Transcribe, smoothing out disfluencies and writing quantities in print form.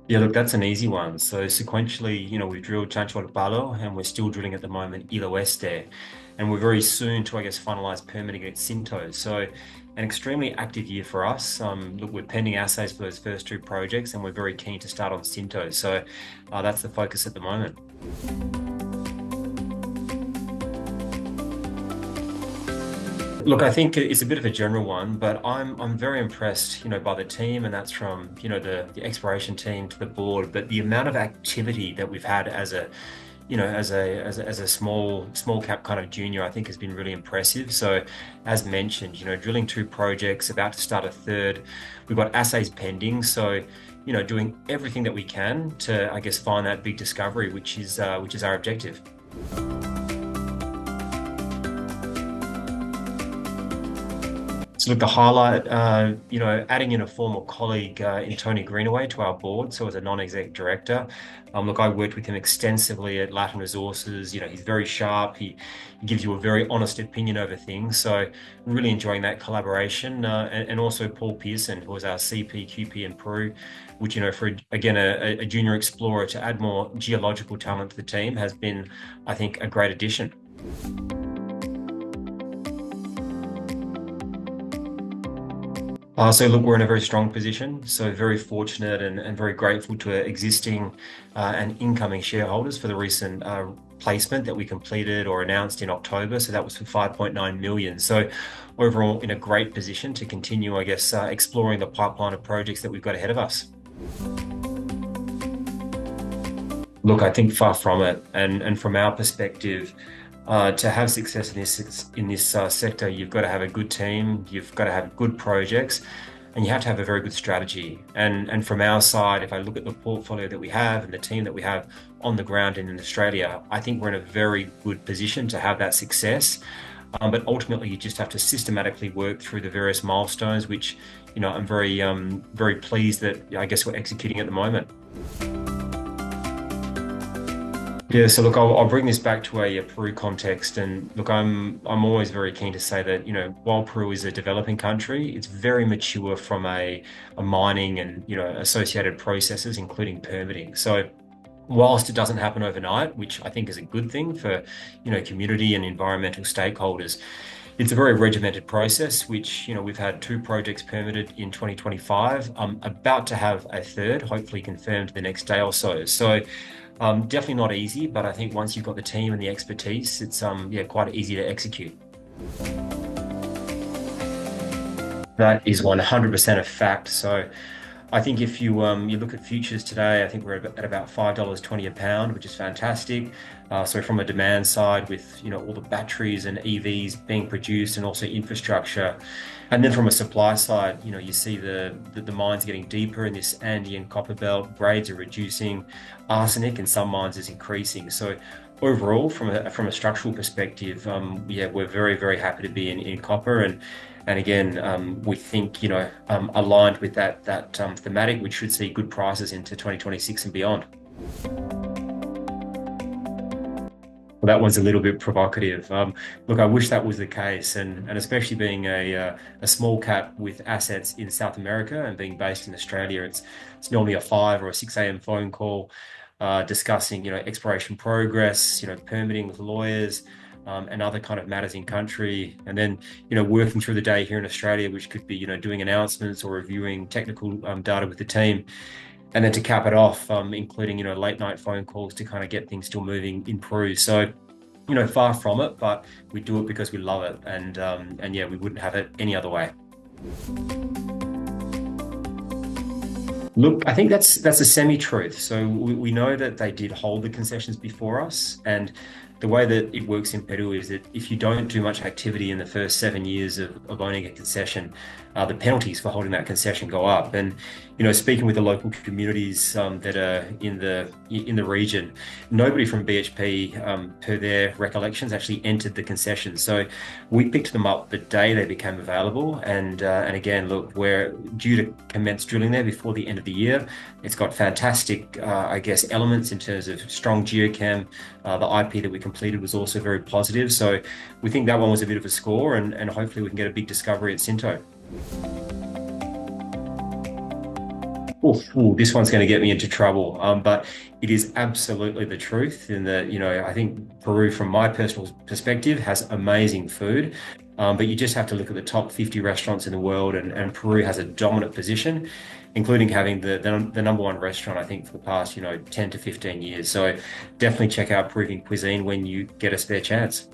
Yeah, look, that's an easy one. So sequentially, we've drilled Chancho Palo and we're still drilling at the moment Ilo Oeste. And we're very soon to, I guess, finalize permitting at Cinto. So an extremely active year for us. Look, we're pending assays for those first two projects and we're very keen to start on Cinto. So that's the focus at the moment. Look, I think it's a bit of a general one, but I'm very impressed, by the team, and that's from, the exploration team to the board. But the amount of activity that we've had as a, as a small cap kind of junior, I think has been really impressive. So, as mentioned, drilling two projects, about to start a third. We've got assays pending, so doing everything that we can to, I guess, find that big discovery, which is our objective. So look, the highlight, adding in a former colleague in Tony Greenaway to our board, so as a non-exec director. Look, I worked with him extensively at Latin Resources. He's very sharp. He gives you a very honest opinion over things. So really enjoying that collaboration. And also Paul Pearson, who was our CP, QP in Peru, which, for, again, a junior explorer to add more geological talent to the team has been, I think, a great addition. So look, we're in a very strong position. So very fortunate and very grateful to existing and incoming shareholders for the recent placement that we completed or announced in October. So that was for 5.9 million. So overall, in a great position to continue, I guess, exploring the pipeline of projects that we've got ahead of us. Look, I think far from it, and from our perspective, to have success in this sector, you've got to have a good team, you've got to have good projects, and you have to have a very good strategy. And from our side, if I look at the portfolio that we have and the team that we have on the ground and in Australia, I think we're in a very good position to have that success. But ultimately, you just have to systematically work through the various milestones, which, I'm very pleased that I guess we're executing at the moment. Yeah, so look, I'll bring this back to a Peru context, and look, I'm always very keen to say that while Peru is a developing country, it's very mature from a mining and associated processes, including permitting. So whilst it doesn't happen overnight, which I think is a good thing for community and environmental stakeholders, it's a very regimented process. Which we've had two projects permitted in 2025. I'm about to have a third, hopefully confirmed the next day or so. So. Definitely not easy, but I think once you've got the team and the expertise, it's quite easy to execute. That is 100% a fact. So I think if you look at futures today, I think we're at about $5.20 a pound, which is fantastic. So from a demand side, with all the batteries and EVs being produced, and also infrastructure, and then from a supply side, you see the mines getting deeper in this Andean copper belt, grades are reducing, arsenic in some mines is increasing. So overall, from a structural perspective, we're very, very happy to be in copper. And again, we think, aligned with that thematic, we should see good prices into 2026 and beyond. Well, that one's a little bit provocative. Look, I wish that was the case, and especially being a small cap with assets in South America and being based in Australia, it's normally a 5 or a 6 a.m. phone call discussing exploration progress, permitting with lawyers. And other kind of matters in country, and then working through the day here in Australia, which could be doing announcements or reviewing technical data with the team, and then to cap it off, including late night phone calls to kind of get things still moving in Peru. So far from it, but we do it because we love it, and yeah, we wouldn't have it any other way. Look, I think that's a semi-truth. So we know that they did hold the concessions before us, and the way that it works in Peru is that if you don't do much activity in the first 7 years of owning a concession, the penalties for holding that concession go up. And speaking with the local communities that are in the region, nobody from BHP, per their recollections, actually entered the concession. So we picked them up the day they became available, and again, look, we're due to commence drilling there before the end of the year. It's got fantastic, I guess, elements in terms of strong geochem. The IP that we completed was also very positive. So we think that one was a bit of a score, and hopefully we can get a big discovery at Cinto. this one's going to get me into trouble. But it is absolutely the truth in that, I think Peru, from my personal perspective, has amazing food. But you just have to look at the top 50 restaurants in the world, and Peru has a dominant position, including having the number one restaurant, I think, for the past, 10 to 15 years. So definitely check out Peruvian cuisine when you get a spare chance.